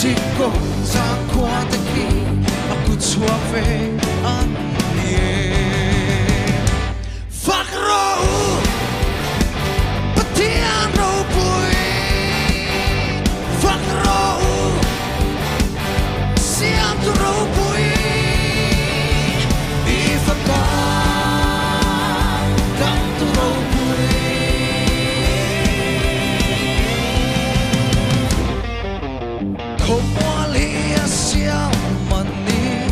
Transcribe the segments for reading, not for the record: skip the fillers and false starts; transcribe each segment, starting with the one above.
Siko sa kuateki aku suave anie Fakro petiano bui Fakro siam turo bui Ifaka kam turo bui Como alia siam mani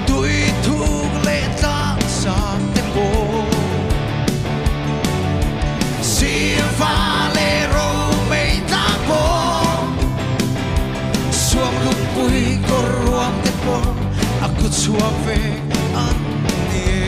Tui thuk le ta sa tempo Si vale ro mei ta po Suam lupui ko ruam tempo Aku suave anie